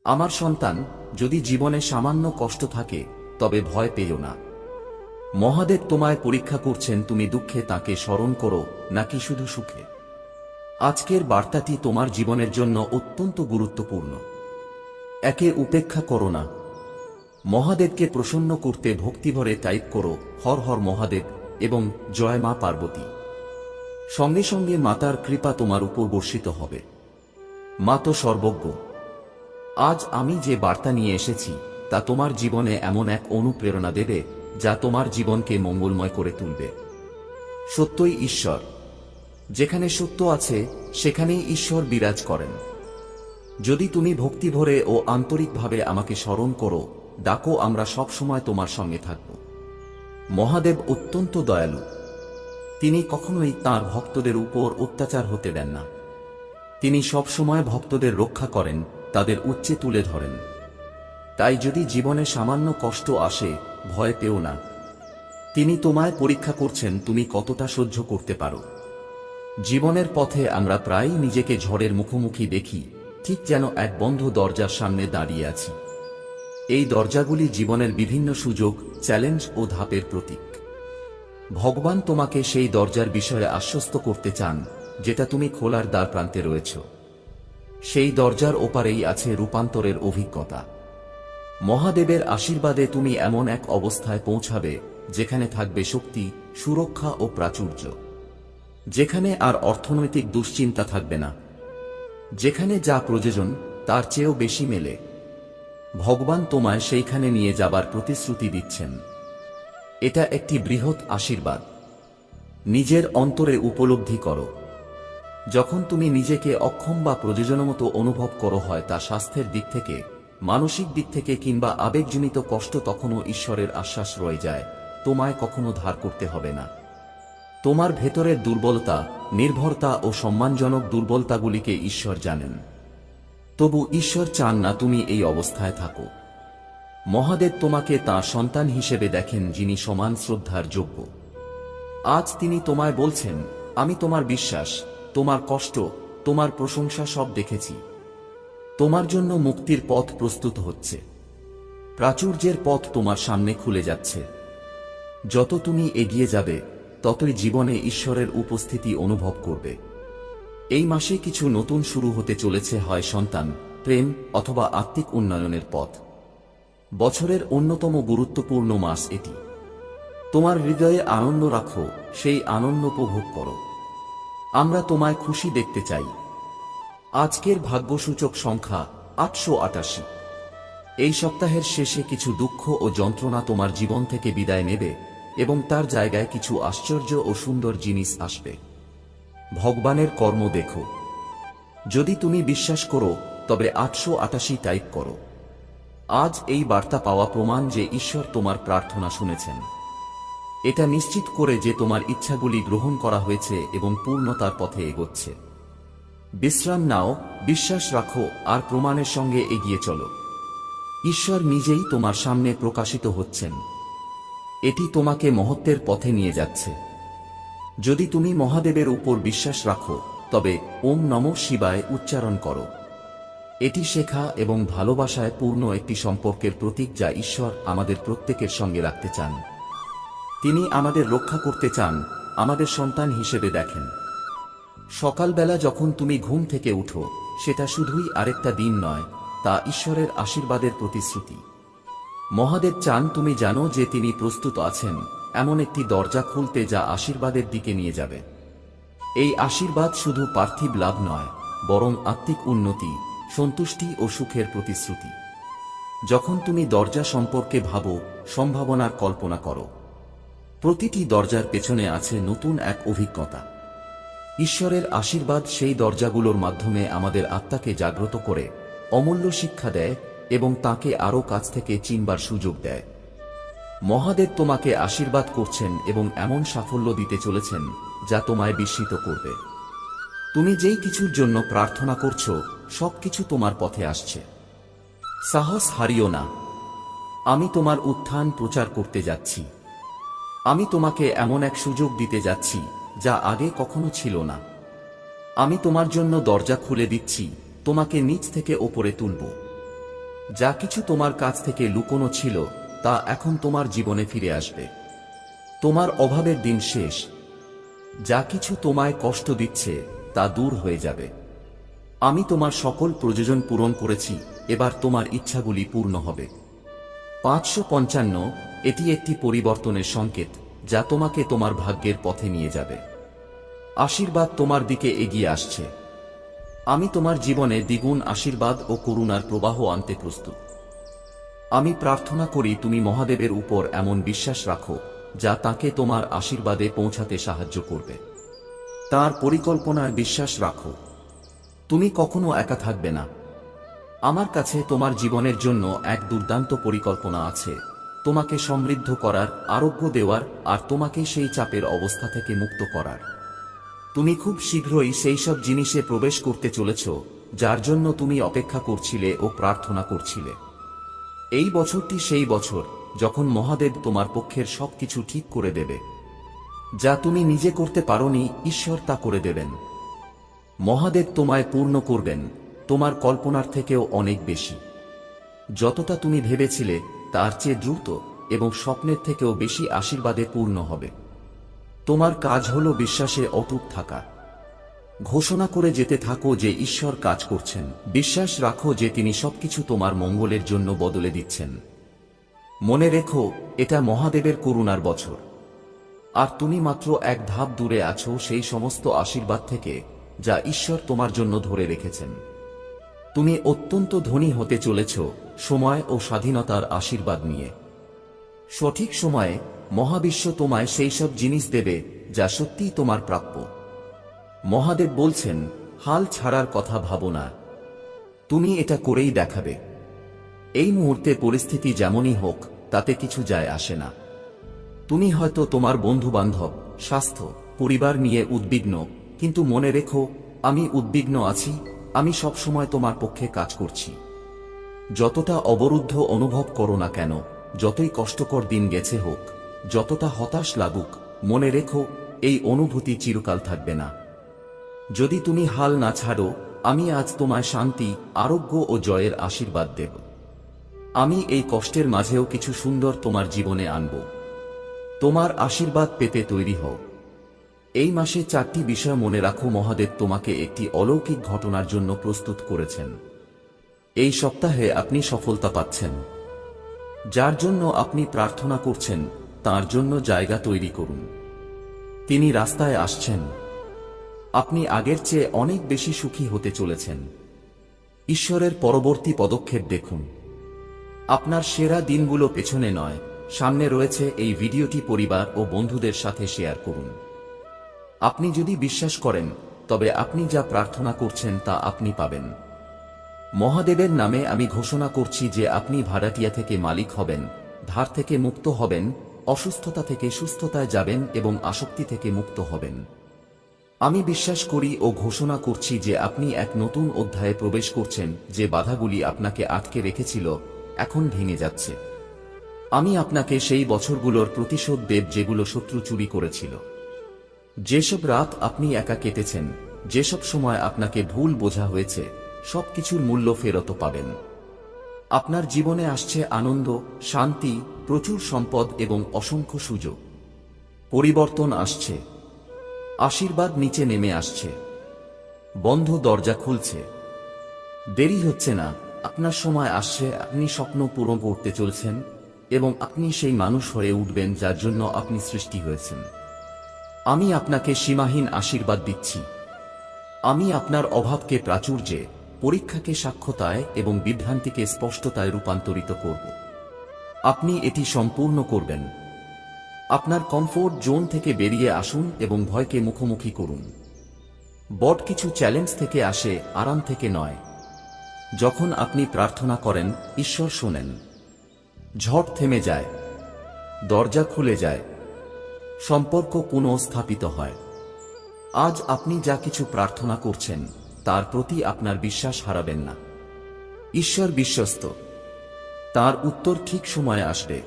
আমার সন্তান, যদি জীবনে সামান্য কষ্ট থাকে তবে ভয় পেও না। মহাদেব তোমায় পরীক্ষা করছেন, তুমি দুঃখে তাকে স্মরণ করো নাকি শুধু সুখে। আজকের বার্তাটি তোমার জীবনের জন্য অত্যন্ত গুরুত্বপূর্ণ। একে উপেক্ষা করো না। মহাদেবকে প্রসন্ন করতে ভক্তিভরে টাইপ করো হর হর মহাদেব এবং জয় মা পার্বতী। সঙ্গে সঙ্গে মাতার কৃপা তোমার উপর বর্ষিত হবে। মা তো সর্বজ্ঞ। আজ আমি যে বার্তা নিয়ে এসেছি তা তোমার জীবনে এমন এক অনুপ্রেরণা দেবে যা তোমার জীবনকে মঙ্গলময় করে তুলবে। সত্যই ঈশ্বর। যেখানে সত্য আছে সেখানেই ঈশ্বর বিরাজ করেন। যদি তুমি ভক্তিভরে ও আন্তরিকভাবে আমাকে স্মরণ করো, ডাকো, আমরা সব সময় তোমার সঙ্গে থাকব। মহাদেব অত্যন্ত দয়ালু। তিনি কখনোই তাঁর ভক্তদের উপর অত্যাচার হতে দেন না। তিনি সব সময় ভক্তদের রক্ষা করেন, তাদের উচ্চে তুলে ধরেন। তাই যদি জীবনে সামান্য কষ্ট আসে, ভয় পেও না। তিনি তোমায় পরীক্ষা করছেন তুমি কতটা সহ্য করতে পারো। জীবনের পথে আমরা প্রায়ই নিজেকে ঝড়ের মুখোমুখি দেখি, ঠিক যেন এক বন্ধ দরজার সামনে দাঁড়িয়ে আছি। এই দরজাগুলি জীবনের বিভিন্ন সুযোগ, চ্যালেঞ্জ ও ধাপের প্রতীক। ভগবান তোমাকে সেই দরজার বিষয়ে আশ্বস্ত করতে চান যেটা তুমি খোলার দ্বার প্রান্তে রয়েছ। সেই দরজার ওপারেই আছে রূপান্তরের অভিজ্ঞতা। মহাদেবের আশীর্বাদে তুমি এমন এক অবস্থায় পৌঁছাবে যেখানে থাকবে শক্তি, সুরক্ষা ও প্রাচুর্য। যেখানে আর অর্থনৈতিক দুশ্চিন্তা থাকবে না। যেখানে যা প্রয়োজন তার চেয়েও বেশি মেলে। ভগবান তোমায় সেইখানে নিয়ে যাবার প্রতিশ্রুতি দিচ্ছেন। এটা একটি বৃহৎ আশীর্বাদ। নিজের অন্তরে উপলব্ধি করো। যখন তুমি নিজেকে অক্ষম বা প্রয়োজনমতো অনুভব করো, হয় তা স্বাস্থ্যের দিক থেকে, মানসিক দিক থেকে কিংবা আবেগজনিত কষ্ট, তখনও ঈশ্বরের আশ্বাস রয়ে যায়, তোমায় কখনো ধার করতে হবে না। তোমার ভেতরের দুর্বলতা, নির্ভরতা ও সম্মানজনক দুর্বলতাগুলিকে ঈশ্বর জানেন। তবু ঈশ্বর চান না তুমি এই অবস্থায় থাকো। মহাদেব তোমাকে তাঁর সন্তান হিসেবে দেখেন, যিনি সমান শ্রদ্ধার যোগ্য। আজ তিনি তোমায় বলছেন, আমি তোমার বিশ্বাস, তোমার কষ্ট, তোমার প্রশংসা সব দেখেছি। তোমার জন্য মুক্তির পথ প্রস্তুত হচ্ছে। প্রাচুর্যের পথ তোমার সামনে খুলে যাচ্ছে। যত তুমি এগিয়ে যাবে ততই জীবনে ঈশ্বরের উপস্থিতি অনুভব করবে। এই মাসে কিছু নতুন শুরু হতে চলেছে, হয় সন্তান, প্রেম অথবা আত্মিক উন্নয়নের পথ। বছরের অন্যতম গুরুত্বপূর্ণ মাস এটি। তোমার হৃদয়ে আনন্দ রাখো, সেই আনন্দ উপভোগ করো। আমরা তোমায় খুশি দেখতে চাই। আজকের ভাগ্যসূচক সংখ্যা 888। এই সপ্তাহের শেষে কিছু দুঃখ ও যন্ত্রণা তোমার জীবন থেকে বিদায় নেবে এবং তার জায়গায় কিছু আশ্চর্য ও সুন্দর জিনিস আসবে। ভগবানের কর্ম দেখো। যদি তুমি বিশ্বাস করো তবে 888 টাইপ করো। আজ এই বার্তা পাওয়া প্রমাণ যে ঈশ্বর তোমার প্রার্থনা শুনেছেন। এটা নিশ্চিত করে যে তোমার ইচ্ছাগুলি গ্রহণ করা হয়েছে এবং পূর্ণতার পথে এগোচ্ছে। বিশ্রাম নাও, বিশ্বাস রাখো আর প্রমাণের সঙ্গে এগিয়ে চলো। ঈশ্বর নিজেই তোমার সামনে প্রকাশিত হচ্ছেন। এটি তোমাকে মহত্বের পথে নিয়ে যাচ্ছে। যদি তুমি মহাদেবের উপর বিশ্বাস রাখো তবে ওম নমঃ শিবায় উচ্চারণ করো। এটি শেখা এবং ভালোবাসায় পূর্ণ একটি সম্পর্কের প্রতীক যা ঈশ্বর আমাদের প্রত্যেকের সঙ্গে রাখতে চান। তিনি আমাদের রক্ষা করতে চান, আমাদের সন্তান হিসেবে দেখেন। সকালবেলা যখন তুমি ঘুম থেকে উঠো, সেটা শুধুই আরেকটা দিন নয়, তা ঈশ্বরের আশীর্বাদের প্রতিশ্রুতি। মহাদেব চান তুমি জানো যে তিনি প্রস্তুত আছেন এমন একটি দরজা খুলতে যা আশীর্বাদের দিকে নিয়ে যাবে। এই আশীর্বাদ শুধু পার্থিব লাভ নয়, বরং আত্মিক উন্নতি, সন্তুষ্টি ও সুখের প্রতিশ্রুতি। যখন তুমি দরজা সম্পর্কে ভাবো, সম্ভাবনার কল্পনা করো, প্রতিটি দরজার পেছনে আছে নতুন এক অভিজ্ঞতা। ঈশ্বরের আশীর্বাদ সেই দরজাগুলোর মাধ্যমে আমাদের আত্মাকে জাগ্রত করে, অমূল্য শিক্ষা দেয় এবং তাকে আরও কাছ থেকে চিনবার সুযোগ দেয়। মহাদেব তোমাকে আশীর্বাদ করছেন এবং এমন সাফল্য দিতে চলেছেন যা তোমায় বিস্মিত করবে। তুমি যেই কিছুর জন্য প্রার্থনা করছো, সবকিছু তোমার পথে আসছে। সাহস হারিও না। আমি তোমার উত্থান প্রচার করতে যাচ্ছি। আমি তোমাকে এমন এক সুযোগ দিতে যাচ্ছি যা আগে কখনো ছিল না। আমি তোমার জন্য দরজা খুলে দিচ্ছি, তোমাকে নিচ থেকে ওপরে তুলব। যা কিছু তোমার কাছ থেকে লুকোনো ছিল তা এখন তোমার জীবনে ফিরে আসবে। তোমার অভাবের দিন শেষ। যা কিছু তোমায় কষ্ট দিচ্ছে তা দূর হয়ে যাবে। আমি তোমার সকল প্রয়োজন পূরণ করেছি, এবার তোমার ইচ্ছাগুলি পূর্ণ হবে। 555 এটি একটি পরিবর্তনের সংকেত যা তোমাকে তোমার ভাগ্যের পথে নিয়ে যাবে। আশীর্বাদ তোমার দিকে এগিয়ে আসছে। আমি তোমার জীবনে দ্বিগুণ আশীর্বাদ ও করুণার প্রবাহ আনতে প্রস্তুত। আমি প্রার্থনা করি তুমি মহাদেবের উপর এমন বিশ্বাস রাখো যা তাকে তোমার আশীর্বাদে পৌঁছাতে সাহায্য করবে। তার পরিকল্পনায় বিশ্বাস রাখো। তুমি কখনো একা থাকবে না। আমার কাছে তোমার জীবনের জন্য এক দুর্দান্ত পরিকল্পনা আছে, তোমাকে সমৃদ্ধ করার, আরোগ্য দেওয়ার আর তোমাকে সেই চাপের অবস্থা থেকে মুক্ত করার। তুমি খুব শীঘ্রই সেই সব জিনিসে প্রবেশ করতে চলেছ যার জন্য তুমি অপেক্ষা করছিলে ও প্রার্থনা করছিলে। এই বছরটি সেই বছর যখন মহাদেব তোমার পক্ষের সবকিছু ঠিক করে দেবে। যা তুমি নিজে করতে পারোনি, ঈশ্বর তা করে দেবেন। মহাদেব তোমায় পূর্ণ করবেন, তোমার কল্পনার থেকেও অনেক বেশি। যতটা তুমি ভেবেছিলে তার চেয়ে দ্রুত এবং স্বপ্নের থেকেও বেশি আশীর্বাদে পূর্ণ হবে। তোমার কাজ হলো বিশ্বাসে অটুট থাকা। ঘোষণা করে যেতে থাকো যে ঈশ্বর কাজ করছেন। বিশ্বাস রাখো যে তিনি সবকিছু তোমার মঙ্গলের জন্য বদলে দিচ্ছেন। মনে রেখো, এটা মহাদেবের করুণার বছর। আর তুমি মাত্র এক ধাপ দূরে আছো সেই সমস্ত আশীর্বাদ থেকে যা ঈশ্বর তোমার জন্য ধরে রেখেছেন। তুমি অত্যন্ত ধনী হতে চলেছ সময় ও স্বাধীনতার আশীর্বাদ নিয়ে। সঠিক সময়ে মহাবিশ্ব তোমায় সেই সব জিনিস দেবে যা সত্যিই তোমার প্রাপ্য। মহাদেব বলছেন, হাল ছাড়ার কথা ভাবো না, তুমি এটা করেই দেখাবে। এই মুহূর্তে পরিস্থিতি যেমনই হোক তাতে কিছু যায় আসে না। তুমি হয়তো তোমার বন্ধু-বান্ধব, স্বাস্থ্য, পরিবার নিয়ে উদ্বিগ্ন, কিন্তু মনে রেখো, আমি উদ্বিগ্ন আছি, আমি সবসময় তোমার পক্ষে কাজ করছি। যতটা অবরুদ্ধ অনুভব করো না কেন, যতই কষ্টকর দিন গেছে হোক, যতটা হতাশ লাগুক, মনে রেখো এই অনুভূতি চিরকাল থাকবে না। যদি তুমি হাল না ছাড়ো, আমি আজ তোমায় শান্তি, আরোগ্য ও জয়ের আশীর্বাদ দেব। আমি এই কষ্টের মাঝেও কিছু সুন্দর তোমার জীবনে আনব। তোমার আশীর্বাদ পেতে তৈরি হও। এই মাসে 4টি বিষয় মনে রাখো, মহাদেব তোমাকে একটি অলৌকিক ঘটনার জন্য প্রস্তুত করেছেন। এই সপ্তাহে আপনি সফলতা পাচ্ছেন। যার জন্য আপনি প্রার্থনা করছেন তার জন্য জায়গা তৈরি করুন। তিনি রাস্তায় আসছেন। আপনি আগের চেয়ে অনেক বেশি সুখী হতে চলেছেন। ঈশ্বরের পরবর্তী পদক্ষেপ দেখুন। আপনার সেরা দিনগুলো পেছনে নয়, সামনে রয়েছে। এই ভিডিওটি পরিবার ও বন্ধুদের সাথে শেয়ার করুন। আপনি যদি বিশ্বাস করেন তবে আপনি যা প্রার্থনা করছেন তা আপনি পাবেন। মহাদেবের নামে আমি ঘোষণা করছি যে আপনি ভাড়াটিয়া থেকে মালিক হবেন, ধার থেকে মুক্ত হবেন, অসুস্থতা থেকে সুস্থতায় যাবেন এবং আসক্তি থেকে মুক্ত হবেন। আমি বিশ্বাস করি ও ঘোষণা করছি যে আপনি এক নতুন অধ্যায়ে প্রবেশ করছেন। যে বাধাগুলি আপনাকে আটকে রেখেছিল এখন ভেঙে যাচ্ছে। আমি আপনাকে সেই বছরগুলোর প্রতিশোধ দেব যেগুলো শত্রু চুরি করেছিল। যেসব রাত আপনি একা কেটেছেন, যেসব সময় আপনাকে ভুল বোঝা হয়েছে, সবকিছুর মূল্য ফেরত পাবেন। আপনার জীবনে আসছে আনন্দ, শান্তি, প্রচুর সম্পদ এবং অসংখ্য সুযোগ। পরিবর্তন আসছে। আশীর্বাদ নিচে নেমে আসছে। বন্ধ দরজা খুলছে। দেরি হচ্ছে না, আপনার সময় আসছে। আপনি স্বপ্ন পূরণ করতে চলছেন এবং আপনি সেই মানুষ হয়ে উঠবেন যার জন্য আপনি সৃষ্টি হয়েছেন। আমি আপনাকে সীমাহীন আশীর্বাদ দিচ্ছি। আমি আপনার অভাবকে প্রাচুর্যে, পরীক্ষাকে সাক্ষ্যতায় এবং বিভ্রান্তিকে স্পষ্টতায় রূপান্তরিত করব। আপনি এটি সম্পূর্ণ করবেন। আপনার কমফোর্ট জোন থেকে বেরিয়ে আসুন এবং ভয়কে মুখোমুখি করুন। বড় কিছু চ্যালেঞ্জ থেকে আসে, আরাম থেকে নয়। যখন আপনি প্রার্থনা করেন, ঈশ্বর শোনেন। ঝড় থেমে যায়, দরজা খুলে যায়, সম্পর্ক পুনঃস্থাপিত হয়। আজ আপনি যা কিছু প্রার্থনা করছেন তার প্রতি আপনার বিশ্বাস হারাবেন না। ঈশ্বর বিশ্বস্ত, তার উত্তর ঠিক সময়ে আসবে।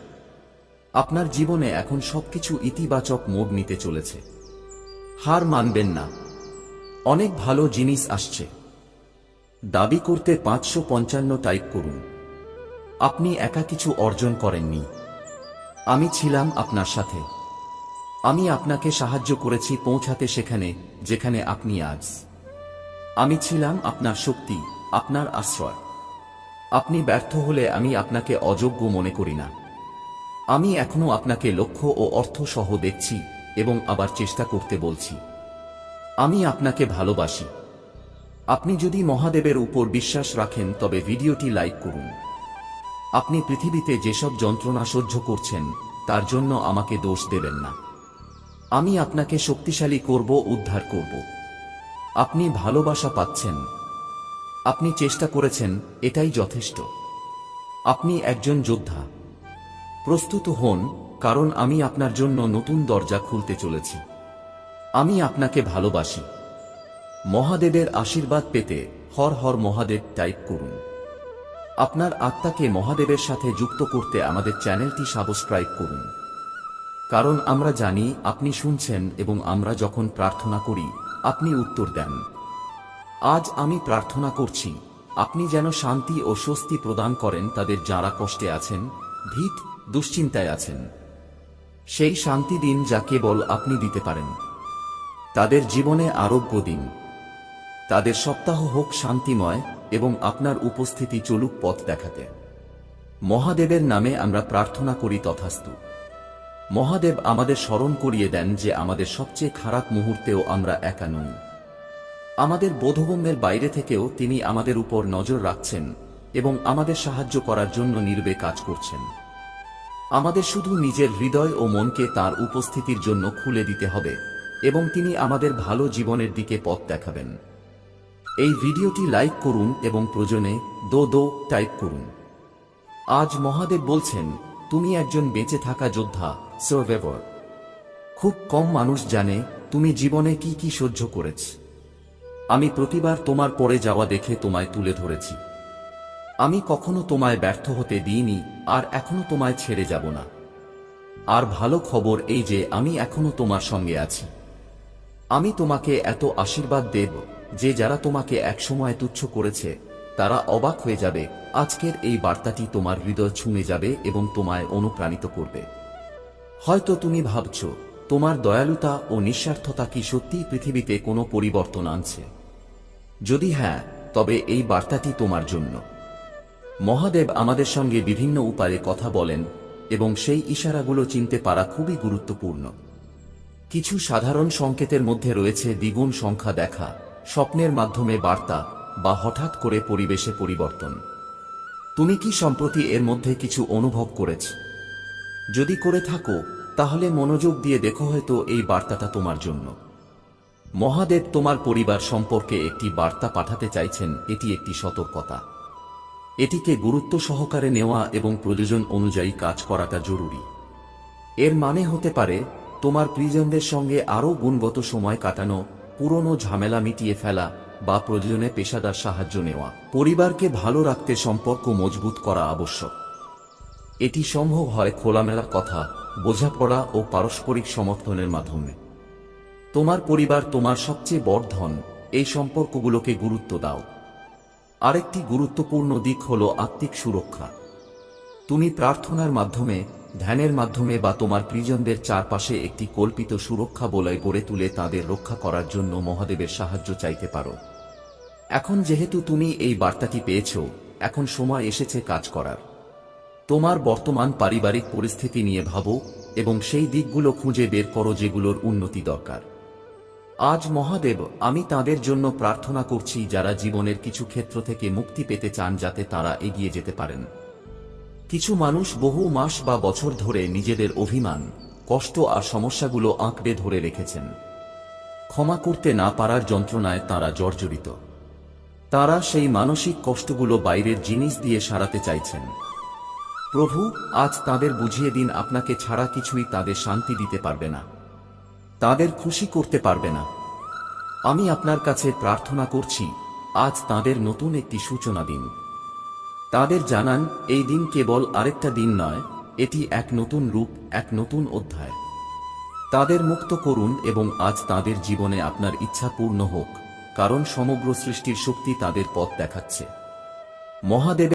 আপনার জীবনে এখন সবকিছু ইতিবাচক মোড় নিতে চলেছে। হার মানবেন না, অনেক ভালো জিনিস আসছে। দাবি করতে 555 টাইপ করুন। আপনি একা কিছু অর্জন করেননি। আমি ছিলাম আপনার সাথে। আমি আপনাকে সাহায্য করেছি পৌঁছাতে সেখানে যেখানে আপনি আজ। আমি ছিলাম আপনার শক্তি, আপনার আশ্রয়। আপনি ব্যর্থ হলে আমি আপনাকে অযোগ্য মনে করি না। আমি এখনো আপনাকে লক্ষ্য ও অর্থ সহ দেখছি এবং আবার চেষ্টা করতে বলছি। আমি আপনাকে ভালোবাসি। আপনি যদি মহাদেবের উপর বিশ্বাস রাখেন তবে ভিডিওটি লাইক করুন। আপনি পৃথিবীতে যেসব যন্ত্রণা সহ্য করছেন তার জন্য আমাকে দোষ দেবেন না। আমি আপনাকে শক্তিশালী করব, উদ্ধার করব। আপনি ভালোবাসা পাচ্ছেন। আপনি চেষ্টা করেছেন, এটাই যথেষ্ট। আপনি একজন যোদ্ধা। প্রস্তুত হন, কারণ আমি আপনার জন্য নতুন দরজা খুলতে চলেছি। আমি আপনাকে ভালোবাসি। মহাদেবের আশীর্বাদ পেতে হর হর মহাদেব টাইপ করুন। আপনার আত্মাকে মহাদেবের সাথে যুক্ত করতে আমাদের চ্যানেলটি সাবস্ক্রাইব করুন। কারণ আমরা জানি আপনি শুনছেন এবং আমরা যখন প্রার্থনা করি আপনি উত্তর দেন। আজ আমি প্রার্থনা করছি আপনি যেন শান্তি ও স্বস্তি প্রদান করেন তাদের যারা কষ্টে আছেন, ভীত, দুশ্চিন্তায় আছেন। সেই শান্তি দিন যা কেবল আপনি দিতে পারেন। তাদের জীবনে আরোগ্য দিন। তাদের সপ্তাহ হোক শান্তিময় এবং আপনার উপস্থিতি চলুক পথ দেখাতে। মহাদেবের নামে আমরা প্রার্থনা করি, তথাস্তু। মহাদেব আমাদের স্মরণ করিয়ে দেন যে আমাদের সবচেয়ে খারাপ মুহূর্তেও আমরা একা নই। আমাদের বোধগম্যের বাইরে থেকেও তিনি আমাদের উপর নজর রাখছেন এবং আমাদের সাহায্য করার জন্য নীরবে কাজ করছেন। আমাদের শুধু নিজের হৃদয় ও মনকে তার উপস্থিতির জন্য খুলে দিতে হবে এবং তিনি আমাদের ভালো জীবনের দিকে পথ দেখাবেন। এই ভিডিওটি লাইক করুন এবং প্রয়োজনে দো টাইপ করুন। আজ মহাদেব বলছেন, তুমি একজন বেঁচে থাকা যোদ্ধা, সার্ভাইভার। খুব কম মানুষ জানে তুমি জীবনে কি কি সহ্য করেছ। আমি প্রতিবার তোমার পড়ে যাওয়া দেখে তোমায় তুলে ধরেছি। আমি কখনো তোমায় ব্যর্থ হতে দিইনি আর এখনো তোমায় ছেড়ে যাব না। আর ভালো খবর এই যে আমি এখনো তোমার সঙ্গে আছি। আমি তোমাকে এত আশীর্বাদ দেব যে যারা তোমাকে একসময় তুচ্ছ করেছে তারা অবাক হয়ে যাবে। আজকের এই বার্তাটি তোমার হৃদয় ছুঁয়ে যাবে এবং তোমায় অনুপ্রাণিত করবে। হয়তো তুমি ভাবছ তোমার দয়ালুতা ও নিঃস্বার্থতা কি সত্যিই পৃথিবীতে কোনো পরিবর্তন আনছে। যদি হ্যাঁ, তবে এই বার্তাটি তোমার জন্য। মহাদেব আমাদের সঙ্গে বিভিন্ন উপায়ে কথা বলেন এবং সেই ইশারাগুলো চিনতে পারা খুবই গুরুত্বপূর্ণ। কিছু সাধারণ সংকেতের মধ্যে রয়েছে দ্বিগুণ সংখ্যা দেখা, স্বপ্নের মাধ্যমে বার্তা বা হঠাৎ করে পরিবেশে পরিবর্তন। তুমি কি সম্প্রতি এর মধ্যে কিছু অনুভব করেছ? যদি করে থাকো তাহলে মনোযোগ দিয়ে দেখো, হয়তো এই বার্তাটা তোমার জন্য। মহাদেব তোমার পরিবার সম্পর্কে একটি বার্তা পাঠাতে চাইছেন। এটি একটি সতর্কতা। এটিকে গুরুত্ব সহকারে নেওয়া এবং প্রয়োজন অনুযায়ী কাজ করাটা জরুরি। এর মানে হতে পারে তোমার প্রিয়জনদের সঙ্গে আরও গুণগত সময় কাটানো, পুরনো ঝামেলা মিটিয়ে ফেলা বা প্রয়োজনে পেশাদার সাহায্য নেওয়া। পরিবারকে ভালো রাখতে সম্পর্ক মজবুত করা আবশ্যক। এটি সম্ভব হয় খোলামেলা কথা, বোঝাপড়া ও পারস্পরিক সমর্থনের মাধ্যমে। তোমার পরিবার তোমার সবচেয়ে বড় ধন, এই সম্পর্কগুলোকে গুরুত্ব দাও। আরেকটি গুরুত্বপূর্ণ দিক হল আত্মিক সুরক্ষা। তুমি প্রার্থনার মাধ্যমে, ধ্যানের মাধ্যমে বা তোমার প্রিয়জনদের চারপাশে একটি কল্পিত সুরক্ষা বলয় গড়ে তুলে তাদের রক্ষা করার জন্য মহাদেবের সাহায্য চাইতে পারো। এখন যেহেতু তুমি এই বার্তাটি পেয়েছ, এখন সময় এসেছে কাজ করার। তোমার বর্তমান পারিবারিক পরিস্থিতি নিয়ে ভাবো এবং সেই দিকগুলো খুঁজে বের করো যেগুলোর উন্নতি দরকার। আজ মহাদেব, আমি তাদের জন্য প্রার্থনা করছি যারা জীবনের কিছু ক্ষেত্র থেকে মুক্তি পেতে চান, যাতে তারা এগিয়ে যেতে পারেন। কিছু মানুষ বহু মাস বা বছর ধরে নিজেদের অভিমান, কষ্ট আর সমস্যাগুলো আঁকড়ে ধরে রেখেছেন। ক্ষমা করতে না পারার যন্ত্রণায় তারা জর্জরিত। তারা সেই মানসিক কষ্টগুলো বাইরের জিনিস দিয়ে সারাতে চাইছেন। প্রভু, আজ তাদের বুঝিয়ে দিন আপনাকে ছাড়া কিছুই তাদের শান্তি দিতে পারবে না, তাদের খুশি করতে পারবে না। আমি আপনার কাছে প্রার্থনা করছি, আজ তাদের নতুন একটি সূচনা দিন। তাদের জানান এই দিন কেবল আরেকটা দিন নয়, এটি এক নতুন রূপ, এক নতুন অধ্যায়। তাদের মুক্ত করুন এবং আজ তাদের জীবনে আপনার ইচ্ছা পূর্ণ হোক, কারণ সমগ্র সৃষ্টির শক্তি তাদের পথ দেখাচ্ছে। মহাদেব